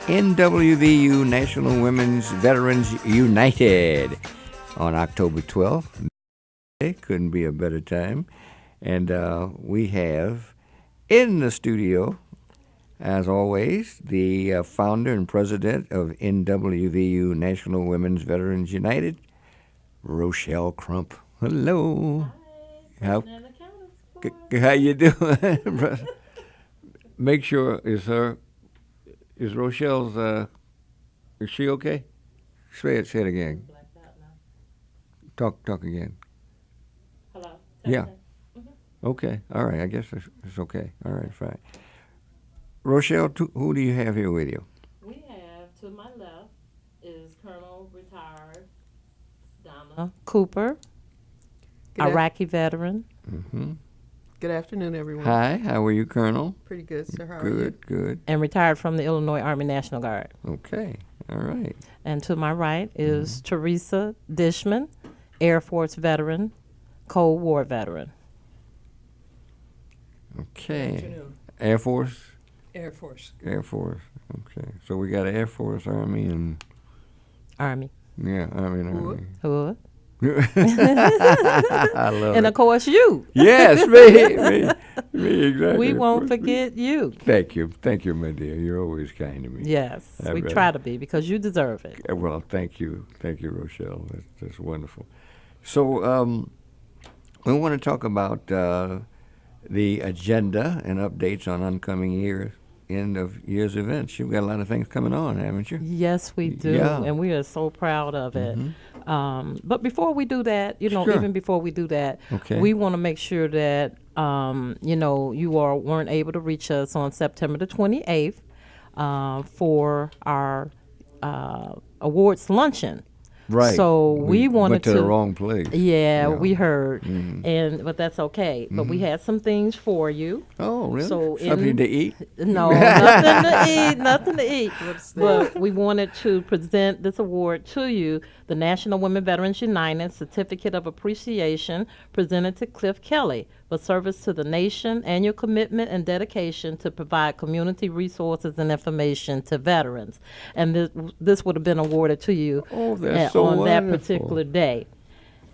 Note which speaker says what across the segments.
Speaker 1: NWVU National Women's Veterans United on October 12th. It couldn't be a better time. And we have in the studio, as always, the founder and president of NWVU National Women's Veterans United, Rochelle Crump. Hello.
Speaker 2: Hi,
Speaker 1: How you doing? Make sure is Rochelle's is she okay? Say it again. Talk again.
Speaker 2: Hello.
Speaker 1: Yeah.
Speaker 2: Mm-hmm.
Speaker 1: Okay. All right. I guess it's okay. All right. Fine. Rochelle, who do you have here with you?
Speaker 2: We have to my left is Colonel retired Donna Cooper, Iraqi veteran.
Speaker 1: Mm-hmm.
Speaker 3: Good afternoon, everyone.
Speaker 1: Hi. How are you, Colonel?
Speaker 3: Pretty good, sir. How are you?
Speaker 1: Good.
Speaker 2: And retired from the Illinois Army National Guard.
Speaker 1: Okay. All right.
Speaker 2: And to my right is Teresa Dishman, Air Force veteran, Cold War veteran.
Speaker 1: Okay.
Speaker 3: Good afternoon.
Speaker 1: Air Force.
Speaker 3: Air Force.
Speaker 1: Air Force. Okay. So we got Air Force, Army, and
Speaker 2: Army.
Speaker 1: yeah, Army and
Speaker 3: Hood.
Speaker 1: Army.
Speaker 2: Hood.
Speaker 1: I love
Speaker 2: And
Speaker 1: it.
Speaker 2: of course you.
Speaker 1: Yes, me, exactly.
Speaker 2: We won't forget you.
Speaker 1: Thank you, my dear. You're always kind to me.
Speaker 2: Yes,
Speaker 1: I
Speaker 2: we
Speaker 1: bet.
Speaker 2: try to be because you deserve it.
Speaker 1: Well, thank you, Rochelle. That's wonderful. So we want to talk about the agenda and updates on upcoming end of year's events. You've got a lot of things coming on, haven't you?
Speaker 2: Yes, we do,
Speaker 1: Yeah.
Speaker 2: and we are so proud of it. But before we do that,
Speaker 1: Sure.
Speaker 2: even before we do that,
Speaker 1: Okay.
Speaker 2: we want to make sure that, you all weren't able to reach us on September the 28th for our awards luncheon.
Speaker 1: Right.
Speaker 2: So we wanted
Speaker 1: went to
Speaker 2: to
Speaker 1: the wrong place.
Speaker 2: Yeah,
Speaker 1: Yeah.
Speaker 2: we heard, but that's okay. But we had some things for you.
Speaker 1: Oh, really?
Speaker 2: So
Speaker 1: Something to eat?
Speaker 2: No, nothing to eat. But we wanted to present this award to you, the National Women Veterans United Certificate of Appreciation, presented to Cliff Kelly for service to the nation and your commitment and dedication to provide community resources and information to veterans. And this would have been awarded to you
Speaker 1: Oh, that's so
Speaker 2: on that
Speaker 1: wonderful.
Speaker 2: particular day.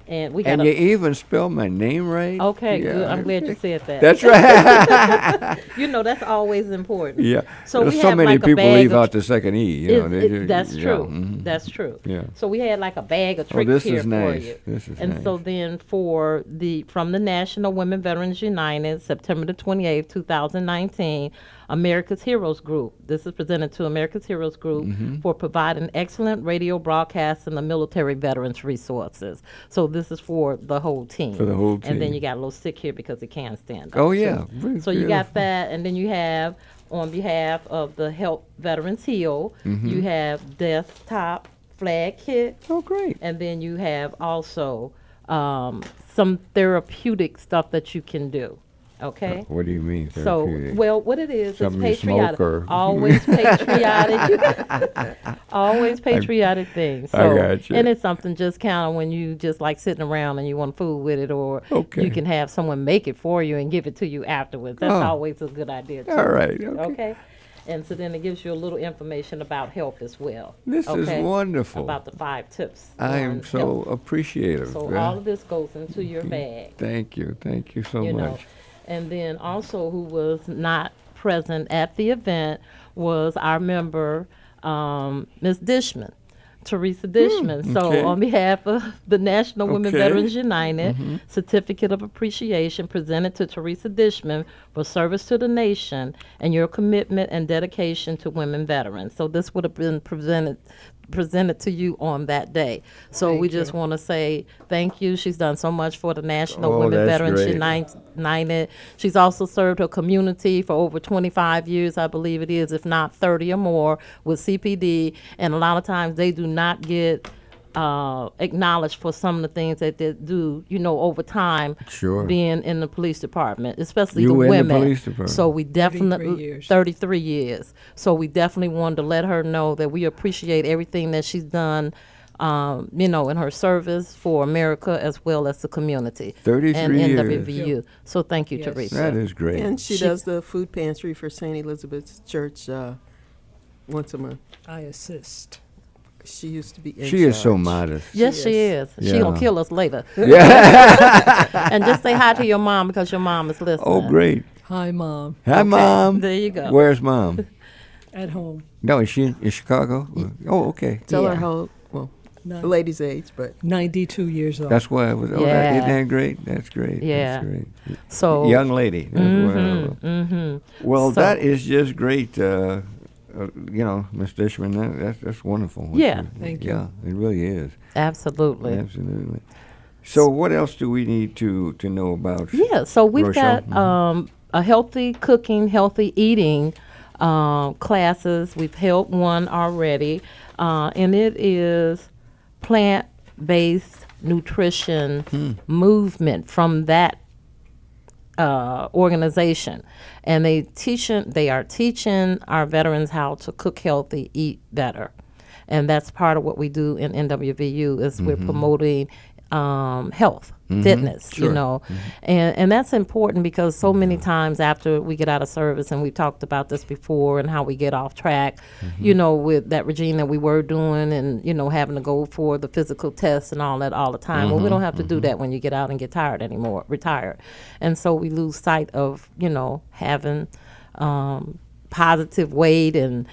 Speaker 2: And we got
Speaker 1: And you even spelled my name right?
Speaker 2: Okay,
Speaker 1: Yeah.
Speaker 2: good. I'm glad you said that.
Speaker 1: That's right.
Speaker 2: That's always important.
Speaker 1: Yeah.
Speaker 2: So
Speaker 1: There's
Speaker 2: we
Speaker 1: so
Speaker 2: have
Speaker 1: many
Speaker 2: like a
Speaker 1: people
Speaker 2: bag
Speaker 1: leave
Speaker 2: of
Speaker 1: out the second E. You know,
Speaker 2: that's
Speaker 1: yeah,
Speaker 2: true.
Speaker 1: mhm.
Speaker 2: That's true.
Speaker 1: Yeah.
Speaker 2: So we had like a bag of
Speaker 1: Oh,
Speaker 2: tricks
Speaker 1: this
Speaker 2: here
Speaker 1: is nice.
Speaker 2: for you.
Speaker 1: This is
Speaker 2: And
Speaker 1: nice.
Speaker 2: so then from the National Women Veterans United, September the 28th, 2019, America's Heroes Group. This is presented to America's Heroes Group for providing excellent radio broadcasts and the military veterans resources. So this is for the whole team.
Speaker 1: For the whole
Speaker 2: And then
Speaker 1: team.
Speaker 2: you got a little sick here because he can't stand up.
Speaker 1: Oh,
Speaker 2: too.
Speaker 1: yeah. Very
Speaker 2: So you got
Speaker 1: beautiful.
Speaker 2: that, and then you have, on behalf of the Help Veterans Heal, you have desktop flag kit,
Speaker 1: Oh, great.
Speaker 2: and then you have also some therapeutic stuff that you can do. Okay?
Speaker 1: What do you mean?
Speaker 2: So,
Speaker 1: therapeutic?
Speaker 2: well, what it is,
Speaker 1: Something
Speaker 2: it's
Speaker 1: you smoke
Speaker 2: patriotic.
Speaker 1: or-
Speaker 2: Always patriotic. Always patriotic things. So,
Speaker 1: I got you.
Speaker 2: And it's something just kind of when you just like sitting around and you want food with it, or
Speaker 1: Okay.
Speaker 2: you can have someone make it for you and give it to you afterwards. That's
Speaker 1: Oh.
Speaker 2: always a good idea, too.
Speaker 1: All right. Okay.
Speaker 2: Okay? And so then it gives you a little information about help as well.
Speaker 1: This is
Speaker 2: okay?
Speaker 1: wonderful.
Speaker 2: About the 5 tips.
Speaker 1: I
Speaker 2: on
Speaker 1: am so
Speaker 2: help.
Speaker 1: appreciative.
Speaker 2: So
Speaker 1: Yeah.
Speaker 2: all of this goes into your bag.
Speaker 1: Thank you so
Speaker 2: You know,
Speaker 1: much.
Speaker 2: and then also who was not present at the event was our member, Ms. Dishman, Teresa Dishman. So
Speaker 1: okay.
Speaker 2: on behalf of the National Women
Speaker 1: Okay.
Speaker 2: Veterans United, Certificate of Appreciation presented to Teresa Dishman for service to the nation and your commitment and dedication to women veterans. So this would have been presented to you on that day. So we just want to say thank you. She's done so much for the National
Speaker 1: Oh,
Speaker 2: Women
Speaker 1: that's
Speaker 2: Veterans
Speaker 1: great.
Speaker 2: United. She's also served her community for over 25 years, I believe it is, if not 30 or more, with CPD. And a lot of times they do not get acknowledged for some of the things that they do, over time.
Speaker 1: Sure.
Speaker 2: Being in the police department, especially
Speaker 1: You
Speaker 2: the
Speaker 1: were in the
Speaker 2: women.
Speaker 1: police department.
Speaker 2: So we
Speaker 3: 33
Speaker 2: definitely
Speaker 3: years.
Speaker 2: 33 years. So we definitely wanted to let her know that we appreciate everything that she's done, in her service for America as well as the community.
Speaker 1: 33
Speaker 2: and
Speaker 1: years.
Speaker 2: NWVU. So thank you,
Speaker 3: Yes.
Speaker 2: Teresa.
Speaker 1: That is great.
Speaker 3: And she does the food pantry for St. Elizabeth's Church once a month.
Speaker 4: I assist.
Speaker 3: She used to be in
Speaker 1: She is so
Speaker 3: charge.
Speaker 1: modest.
Speaker 2: Yes, she is. She gonna
Speaker 1: Yeah.
Speaker 2: kill us later.
Speaker 1: Yeah.
Speaker 2: And just say hi to your mom because your mom is listening.
Speaker 1: Oh, great.
Speaker 4: Hi, Mom.
Speaker 1: Hi, Mom.
Speaker 2: There you go.
Speaker 1: Where's Mom?
Speaker 4: At home.
Speaker 1: No, is she in Chicago? Oh, okay.
Speaker 3: Tell her
Speaker 2: Yeah.
Speaker 3: how, well,
Speaker 4: Ni-
Speaker 3: the lady's age, but
Speaker 4: 92 years old.
Speaker 1: That's why I was. Oh,
Speaker 2: Yeah.
Speaker 1: isn't that great? That's great.
Speaker 2: Yeah.
Speaker 1: That's great.
Speaker 2: So
Speaker 1: Young lady. That's wonderful. Well,
Speaker 2: So-
Speaker 1: that is just great. Ms. Dishman, that's wonderful. what
Speaker 2: Yeah.
Speaker 4: Thank you.
Speaker 1: Yeah, it really is.
Speaker 2: absolutely.
Speaker 1: Absolutely. So, what else do we need to know about?
Speaker 2: Yeah, so we've
Speaker 1: Rochelle?
Speaker 2: got a healthy cooking, healthy eating classes. We've held one already, and it is plant-based nutrition movement from that organization, and they are teaching our veterans how to cook healthy, eat better, and that's part of what we do in NWVU is we're promoting health, fitness,
Speaker 1: Sure.
Speaker 2: and that's important because so many times after we get out of service, and we've talked about this before, and how we get off track, with that regime that we were doing, and having to go for the physical tests and all that all the time. Well, we don't have to do that when you get out and get retired, and so we lose sight of having positive weight and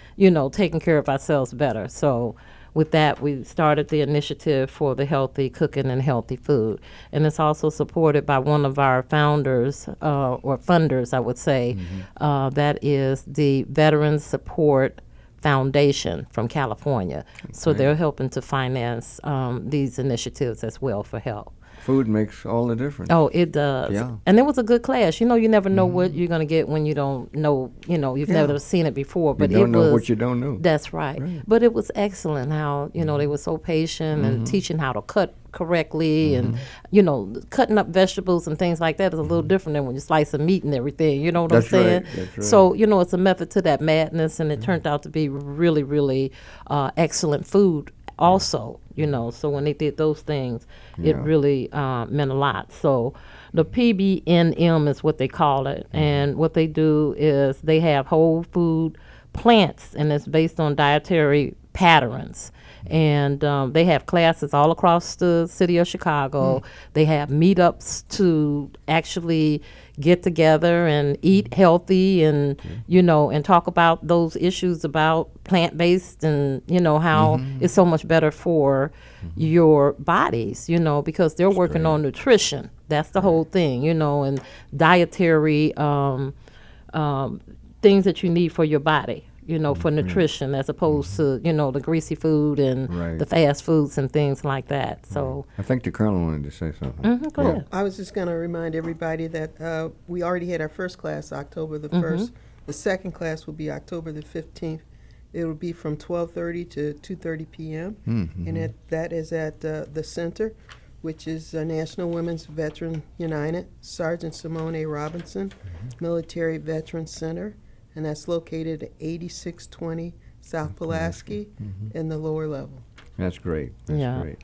Speaker 2: taking care of ourselves better. So with that, we started the initiative for the healthy cooking and healthy food. And it's also supported by one of our founders, or funders, I would say, that is the Veterans Support Foundation from California. So they're helping to finance these initiatives as well for health.
Speaker 1: Food makes all the difference.
Speaker 2: Oh, it does.
Speaker 1: Yeah.
Speaker 2: And it was a good class. You never know what you're going to get when you don't know, you've never seen it before. But
Speaker 1: you don't
Speaker 2: it
Speaker 1: know
Speaker 2: was,
Speaker 1: what you don't know.
Speaker 2: That's right. But it was excellent how, they were so patient and teaching how to cut correctly and, cutting up vegetables and things like that is a little different than when you slice a meat and everything. You know what
Speaker 1: That's
Speaker 2: I'm saying?
Speaker 1: right. That's right.
Speaker 2: So, it's a method to that madness, and it turned out to be really, really excellent food also, so when they did those things, it really meant a lot. So the PBNM is what they call it, and what they do is they have whole food plants, and it's based on dietary patterns. And they have classes all across the city of Chicago. They have meetups to actually get together and eat healthy and, and talk about those issues about plant-based and, how it's so much better for your bodies, because they're working on nutrition. That's the whole thing, and dietary things that you need for your body. For nutrition, as opposed to, the greasy food and the fast foods and things like that. So,
Speaker 1: I think the Colonel wanted to say something.
Speaker 2: go ahead.
Speaker 3: I was just going to remind everybody that we already had our first class October the 1st. The second class will be October the 15th. It will be from 12:30 to 2:30 p.m. And that is at the center, which is National Women's Veteran United, Sergeant Simone A. Robinson, Military Veterans Center. And that's located at 8620 South Pulaski in the lower level.
Speaker 1: That's great. That's
Speaker 2: Yeah.
Speaker 1: great.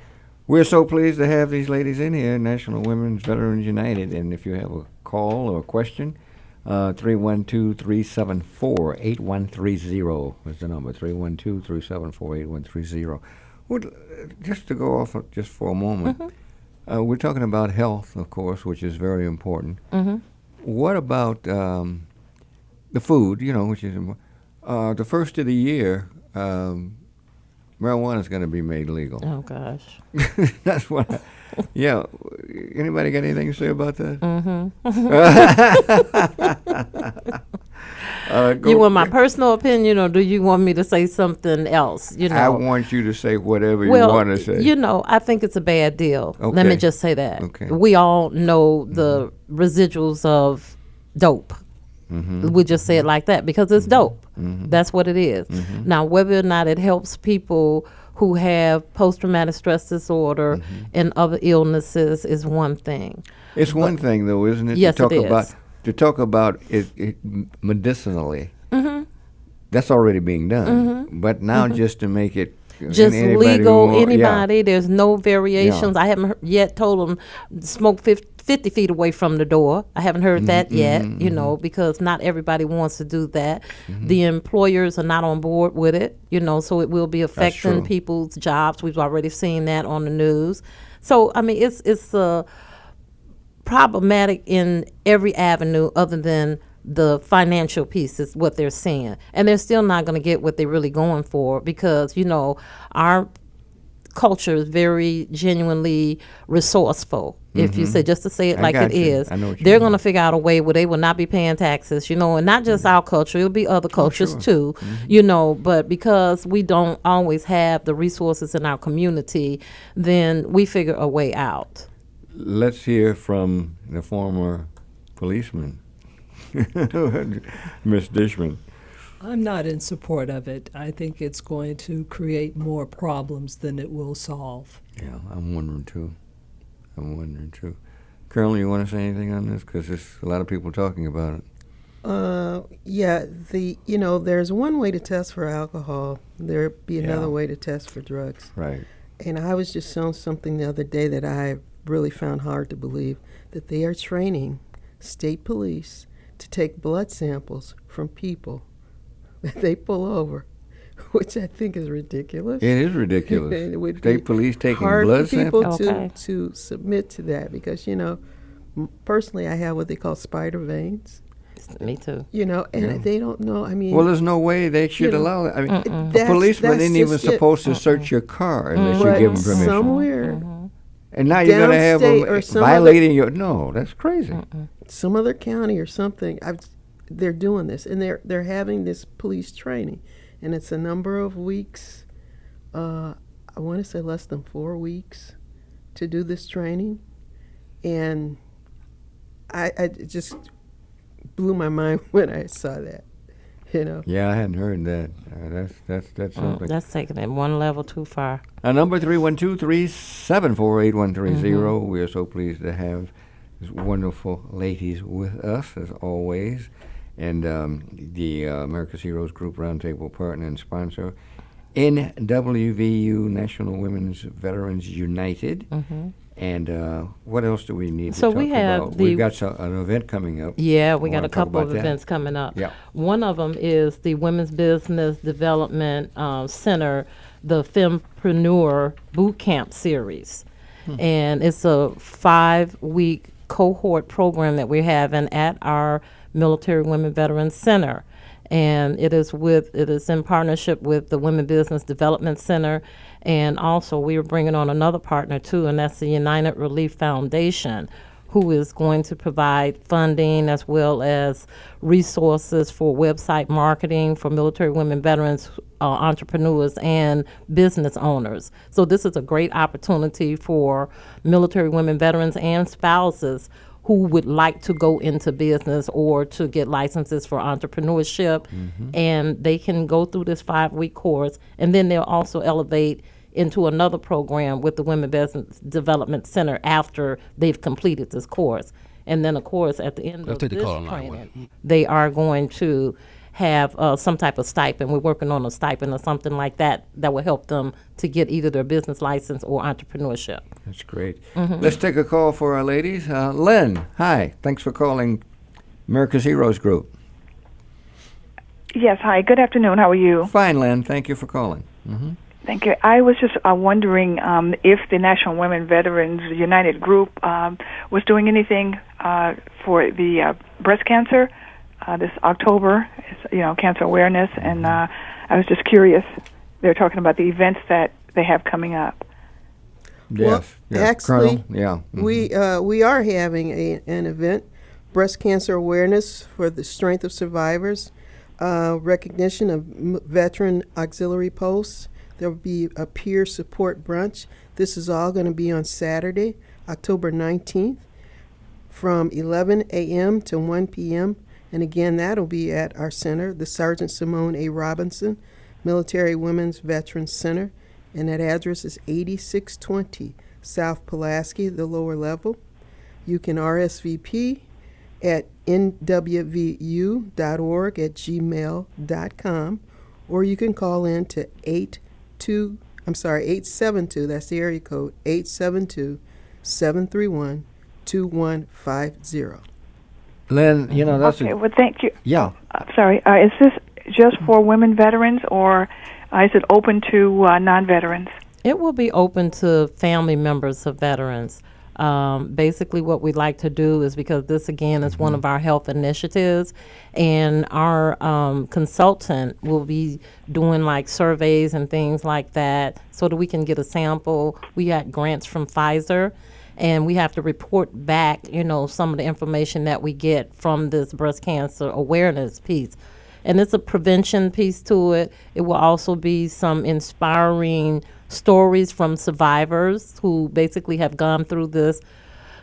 Speaker 1: We're so pleased to have these ladies in here, National Women's Veterans United. And if you have a call or a question, 312-374-8130 is the number, 312-374-8130. Just to go off just for a moment, we're talking about health, of course, which is very important. What about the food, which is the first of the year, marijuana is going to be made legal.
Speaker 2: Oh, gosh.
Speaker 1: That's what. Anybody got anything to say about that?
Speaker 2: You want my personal opinion, or do you want me to say something else?
Speaker 1: I want you to say whatever you
Speaker 2: Well,
Speaker 1: want to say.
Speaker 2: I think it's a bad deal. Let
Speaker 1: Okay.
Speaker 2: me just say that.
Speaker 1: Okay.
Speaker 2: We all know the residuals of dope. We just say it like that because it's dope. That's what it is. Now, whether or not it helps people who have post-traumatic stress disorder and other illnesses is one thing.
Speaker 1: It's one thing, though, isn't it?
Speaker 2: Yes,
Speaker 1: to talk
Speaker 2: it is.
Speaker 1: to talk about it medicinally. That's already being done. But now, just to make it
Speaker 2: Just
Speaker 1: anybody
Speaker 2: legal,
Speaker 1: who want-
Speaker 2: anybody. There's no variations. I haven't yet told them smoke 50 feet away from the door. I haven't heard that yet, you know, because not everybody wants to do that. The employers are not on board with it, you know, so it will be affecting
Speaker 1: true.
Speaker 2: people's jobs. We've already seen that on the news. So, I mean, it's problematic in every avenue other than the financial piece is what they're saying. And they're still not going to get what they're really going for because, you know, our culture is very genuinely resourceful. If you say, just to say it
Speaker 1: I
Speaker 2: like
Speaker 1: got
Speaker 2: it
Speaker 1: you.
Speaker 2: is,
Speaker 1: I know what you
Speaker 2: they're
Speaker 1: mean.
Speaker 2: going to figure out a way where they will not be paying taxes, you know, and not just our culture, it'll be other cultures
Speaker 1: sure.
Speaker 2: too, you know, but because we don't always have the resources in our community, then we figure a way out.
Speaker 1: Let's hear from the former policeman, Miss Dishman.
Speaker 4: I'm not in support of it. I think it's going to create more problems than it will solve.
Speaker 1: Yeah, I'm wondering too. Colonel, you want to say anything on this? Because there's a lot of people talking about it.
Speaker 3: Yeah, there's one way to test for alcohol. There'd be another
Speaker 1: Yeah.
Speaker 3: way to test for drugs.
Speaker 1: Right.
Speaker 3: And I was just shown something the other day that I really found hard to believe, that they are training state police to take blood samples from people that they pull over, which I think is ridiculous.
Speaker 1: It is ridiculous.
Speaker 3: It would
Speaker 1: State
Speaker 3: be
Speaker 1: police taking
Speaker 3: hard
Speaker 1: blood
Speaker 3: for people
Speaker 1: samples.
Speaker 2: Okay.
Speaker 3: to submit to that because, you know, personally I have what they call spider veins,
Speaker 2: Me too.
Speaker 3: you know, and
Speaker 1: Yeah.
Speaker 3: they don't know. I mean,
Speaker 1: Well, there's no way they should
Speaker 3: know,
Speaker 1: allow that. I mean, a
Speaker 3: that's-
Speaker 1: policeman
Speaker 3: that's
Speaker 1: isn't even
Speaker 3: just it.
Speaker 1: supposed to search your car unless you
Speaker 3: but
Speaker 1: give them permission.
Speaker 3: somewhere,
Speaker 1: And now you're going to have
Speaker 3: downstate
Speaker 1: them
Speaker 3: or some
Speaker 1: violating your. No, that's crazy.
Speaker 3: some other county or something, they're doing this, and they're having this police training, and it's a number of weeks. I want to say less than 4 weeks to do this training, and I it just blew my mind when I saw that. You know,
Speaker 1: Yeah, I hadn't heard that. That's something.
Speaker 2: That's taking it one level too far.
Speaker 1: Our number 312-374-8130. We are so pleased to have these wonderful ladies with us as always, and the America's Heroes Group Roundtable partner and sponsor, NWVU, National Women's Veterans United. And what else do we need
Speaker 2: So
Speaker 1: to talk
Speaker 2: we have
Speaker 1: about?
Speaker 2: the-
Speaker 1: We've got an event coming up.
Speaker 2: Yeah, we got
Speaker 1: Wanna
Speaker 2: a
Speaker 1: talk
Speaker 2: couple
Speaker 1: about
Speaker 2: of
Speaker 1: that?
Speaker 2: events coming up.
Speaker 1: Yeah.
Speaker 2: One of them is the Women's Business Development Center, the Fempreneur Boot Camp Series. And it's a 5-week cohort program that we're having at our Military Women Veterans Center. And it is in partnership with the Women Business Development Center, and also we are bringing on another partner too, and that's the United Relief Foundation, who is going to provide funding as well as resources for website marketing for military women veterans, entrepreneurs, and business owners. So this is a great opportunity for military women veterans and spouses who would like to go into business or to get licenses for entrepreneurship. And they can go through this 5-week course, and then they'll also elevate into another program with the Women Business Development Center after they've completed this course. And then, of course, at the end
Speaker 5: They'll
Speaker 2: of
Speaker 5: take the
Speaker 2: this
Speaker 5: call on line
Speaker 2: training, they are going to have some type of stipend. We're working on a stipend or something like that that will help them to get either their business license or entrepreneurship.
Speaker 1: That's great. Let's take a call for our ladies. Len, hi. Thanks for calling America's Heroes Group.
Speaker 6: Yes, hi. Good afternoon. How are you?
Speaker 1: Fine, Len. Thank you for calling.
Speaker 6: Thank you. I was just wondering if the National Women Veterans United Group was doing anything for the breast cancer this October, cancer awareness, and I was just curious. They're talking about the events that they have coming up.
Speaker 1: Yes.
Speaker 3: Well,
Speaker 1: yes.
Speaker 3: actually,
Speaker 1: Colonel? Yeah.
Speaker 3: we are having an event, breast cancer awareness for the strength of survivors, recognition of veteran auxiliary posts. There will be a peer support brunch. This is all going to be on Saturday, October 19th, from 11 a.m. to 1 p.m. And again, that'll be at our center, the Sergeant Simone A. Robinson Military Women's Veterans Center. And that address is 8620 South Pulaski, the lower level. You can RSVP at nwvu.org at gmail.com, or you can call in to 872, that's the area code, 872-731-2787. 2150.
Speaker 1: Lynn, that's
Speaker 6: Okay, well, thank you.
Speaker 1: yeah.
Speaker 6: Sorry, is this just for women veterans, or is it open to non-veterans?
Speaker 2: It will be open to family members of veterans. Basically, what we'd like to do is, because this again is one of our health initiatives, and our consultant will be doing like surveys and things like that so that we can get a sample. We got grants from Pfizer, and we have to report back, some of the information that we get from this breast cancer awareness piece. And it's a prevention piece to it. It will also be some inspiring stories from survivors who basically have gone through this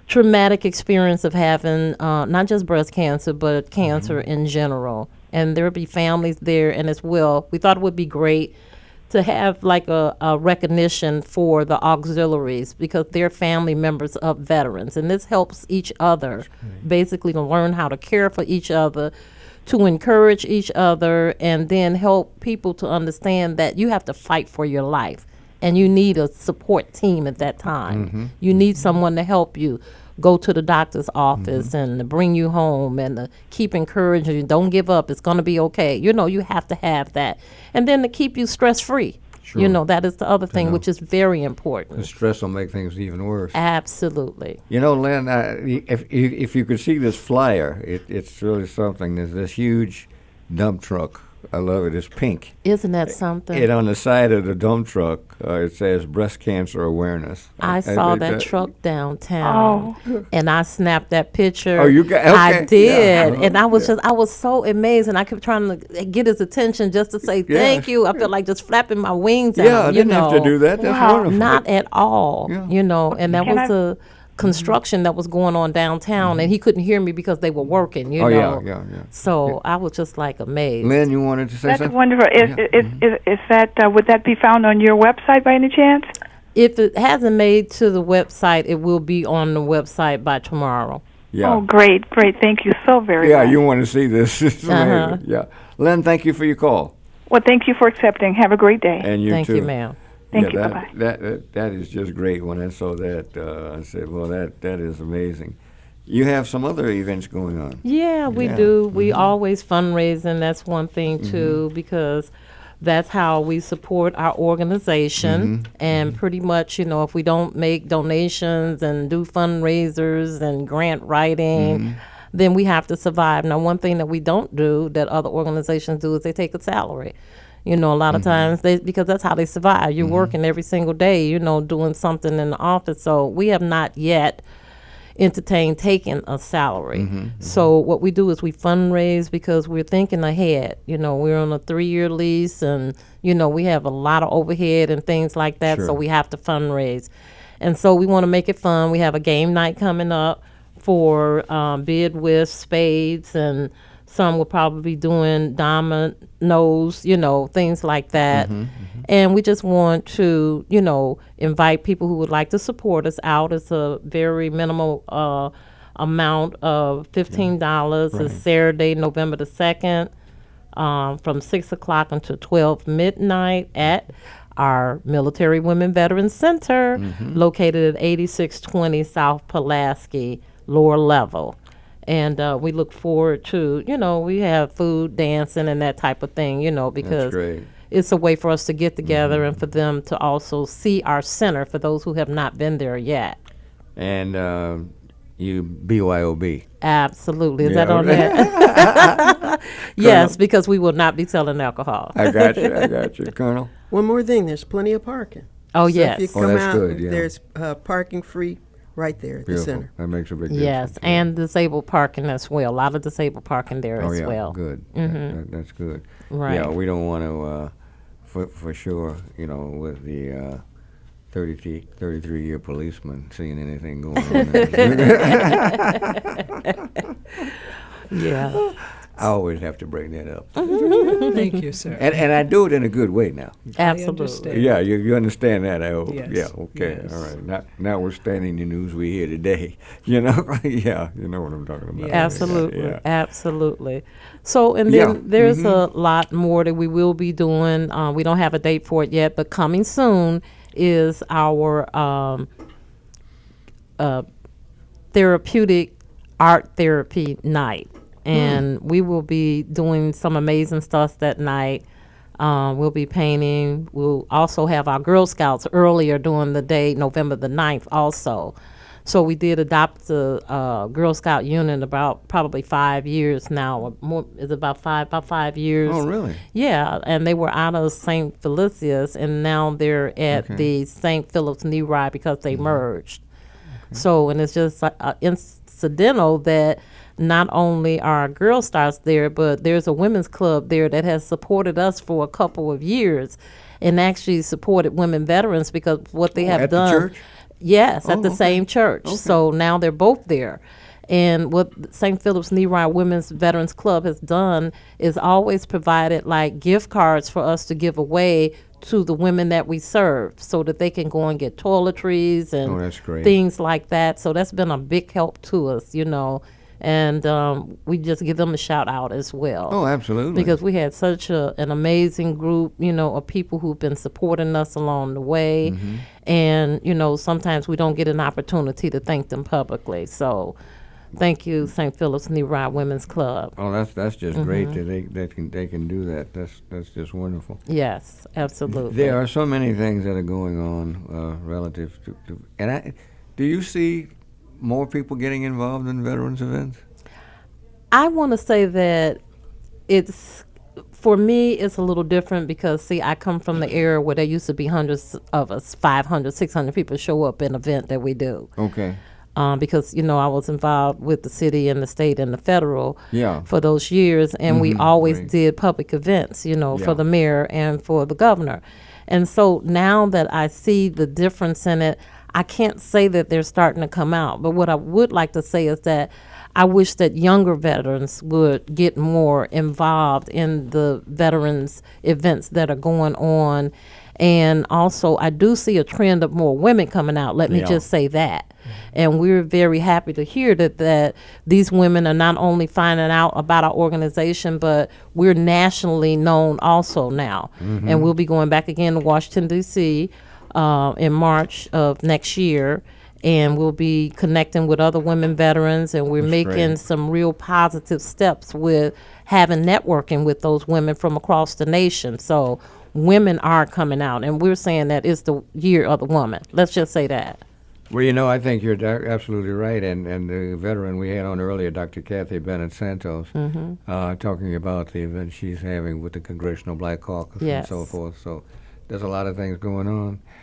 Speaker 2: traumatic experience of having not just breast cancer, but cancer in general. And there'll be families there, and as well, we thought it would be great to have like a recognition for the auxiliaries, because they're family members of veterans. And this helps each other basically to learn how to care for each other, to encourage each other, and then help people to understand that you have to fight for your life. And you need a support team at that time. You need someone to help you go to the doctor's office and to bring you home and to keep encouraging you. Don't give up. It's going to be okay. You have to have that. And then to keep you stress-free.
Speaker 1: Sure.
Speaker 2: That is the other thing, which is very important.
Speaker 1: The stress will make things even worse.
Speaker 2: Absolutely.
Speaker 1: Lynn, if you could see this flyer, it's really something. There's this huge dump truck. I love it. It's pink.
Speaker 2: Isn't that something?
Speaker 1: And on the side of the dump truck, it says breast cancer awareness.
Speaker 2: I saw that truck downtown, and I snapped that picture.
Speaker 1: Oh, you got? Okay.
Speaker 2: I did,
Speaker 1: Yeah.
Speaker 2: and I was so amazed, and I kept trying to get his attention just to say thank you. I felt like just flapping my wings at him.
Speaker 1: I didn't have to do that. That's wonderful.
Speaker 2: Not at all.
Speaker 1: Yeah.
Speaker 2: And that was a construction that was going on downtown, and he couldn't hear me because they were working.
Speaker 1: Yeah.
Speaker 2: So I was just like amazed.
Speaker 1: Lynn, you wanted to say
Speaker 6: That's
Speaker 1: something?
Speaker 6: wonderful. Is that would that be found on your website by any chance?
Speaker 2: If it hasn't made to the website, it will be on the website by tomorrow.
Speaker 1: Yeah.
Speaker 6: Oh, great. Thank you so very much.
Speaker 1: Yeah, you want to see this. It's amazing. Yeah. Lynn, thank you for your call.
Speaker 6: Well, thank you for accepting. Have a great day.
Speaker 1: And you
Speaker 2: Thank
Speaker 1: too.
Speaker 2: you, ma'am.
Speaker 6: Thank you. Bye-bye.
Speaker 1: That is just great. When I saw that, I said, well, that is amazing. You have some other events going on.
Speaker 2: Yeah, we do. We always fundraising. That's one thing, too, because that's how we support our organization. And pretty much, if we don't make donations and do fundraisers and grant writing, then we have to survive. Now, one thing that we don't do that other organizations do is they take a salary. A lot of times, because that's how they survive. You're working every single day, doing something in the office. So we have not yet entertained taking a salary. So what we do is we fundraise because we're thinking ahead. We're on a 3-year lease, and, we have a lot of overhead and things like that.
Speaker 1: Sure.
Speaker 2: So we have to fundraise. And so we want to make it fun. We have a game night coming up for bid with spades, and some will probably be doing dominoes, things like that. And we just want to, invite people who would like to support us out. It's a very minimal amount of $15. It's Saturday, November the 2nd, from 6 o'clock until 12 midnight at our Military Women Veterans Center, located at 8620 South Pulaski, lower level. And we look forward to, we have food, dancing, and that type of thing, because it's a way for us to get together and for them to also see our center for those who have not been there yet.
Speaker 1: And you BYOB.
Speaker 2: Absolutely. Is that on there? Yes, because we will not be selling alcohol.
Speaker 1: I got you. Colonel?
Speaker 3: One more thing, there's plenty of parking.
Speaker 2: Oh,
Speaker 3: So
Speaker 2: yes.
Speaker 3: if you come
Speaker 1: that's
Speaker 3: out,
Speaker 1: good, yeah.
Speaker 3: there's parking free right there at the
Speaker 1: Beautiful.
Speaker 3: center.
Speaker 1: That makes a big difference.
Speaker 2: Yes, and disabled parking as well. A lot of disabled parking there as well.
Speaker 1: Good. That's good.
Speaker 2: Right.
Speaker 1: Yeah, we don't want to, for sure, with the 33-year policeman seeing anything going on there.
Speaker 2: Yeah.
Speaker 1: I always have to bring that up.
Speaker 4: Thank you, sir.
Speaker 1: And I do it in a good way now.
Speaker 2: Absolutely.
Speaker 4: understand.
Speaker 1: Yeah, you understand that, I hope.
Speaker 4: Yes,
Speaker 1: Yeah, okay,
Speaker 4: yes.
Speaker 1: all right. Notwithstanding the news we hear today, yeah, you know what I'm talking about.
Speaker 4: Yeah.
Speaker 2: Absolutely,
Speaker 1: Yeah.
Speaker 2: absolutely. So, and then
Speaker 1: Yeah.
Speaker 2: there's a lot more that we will be doing. We don't have a date for it yet, but coming soon is our therapeutic art therapy night. And we will be doing some amazing stuff that night. We'll be painting. We'll also have our Girl Scouts earlier during the day, November the 9th also. So we did adopt the Girl Scout unit about probably 5 years now. Or more, it's about 5 years.
Speaker 1: Oh, really?
Speaker 2: Yeah, and they were out of St. Felicia's, and now they're at the St. Philip's Neri because they merged. So, and it's just incidental that not only are Girl Scouts there, but there's a women's club there that has supported us for a couple of years and actually supported women veterans because what they have
Speaker 1: at
Speaker 2: done.
Speaker 1: the church?
Speaker 2: Yes, at the
Speaker 1: okay.
Speaker 2: same church.
Speaker 1: Okay.
Speaker 2: So now they're both there. And what St. Philip's Neri Women's Veterans Club has done is always provided like gift cards for us to give away to the women that we serve so that they can go and get toiletries and
Speaker 1: that's great.
Speaker 2: things like that. So that's been a big help to us, you know. And we just give them a shout out as well.
Speaker 1: Oh, absolutely.
Speaker 2: Because we had such an amazing group, you know, of people who've been supporting us along the way. And, you know, sometimes we don't get an opportunity to thank them publicly. So thank you, St. Philip's Neri Women's Club.
Speaker 1: Oh, that's just great that they can do that. That's just wonderful.
Speaker 2: Yes, absolutely.
Speaker 1: There are so many things that are going on relative to and do you see more people getting involved in veterans events?
Speaker 2: I want to say that it's, for me, it's a little different because, see, I come from the era where there used to be hundreds of us, 500, 600 people show up in an event that we do.
Speaker 1: Okay.
Speaker 2: Because, you know, I was involved with the city and the state and the federal
Speaker 1: Yeah.
Speaker 2: for those years, and we always
Speaker 1: Right.
Speaker 2: did public events, you know,
Speaker 1: Yeah.
Speaker 2: for the mayor and for the governor. And so now that I see the difference in it, I can't say that they're starting to come out. But what I would like to say is that I wish that younger veterans would get more involved in the veterans events that are going on. And also, I do see a trend of more women coming out. Let me
Speaker 1: Yeah.
Speaker 2: just say that. And we're very happy to hear that these women are not only finding out about our organization, but we're nationally known also now. And we'll be going back again to Washington, D.C. In March of next year. And we'll be connecting with other women veterans, and we're
Speaker 1: That's
Speaker 2: making
Speaker 1: great.
Speaker 2: some real positive steps with having networking with those women from across the nation. So women are coming out, and we're saying that it's the year of the woman. Let's just say that.
Speaker 1: Well, you know, I think you're absolutely right. And the veteran we had on earlier, Dr. Kathy Bennett Santos, talking about the event she's having with the Congressional Black Caucus and
Speaker 2: Yes.
Speaker 1: so forth. So there's a lot of things going on.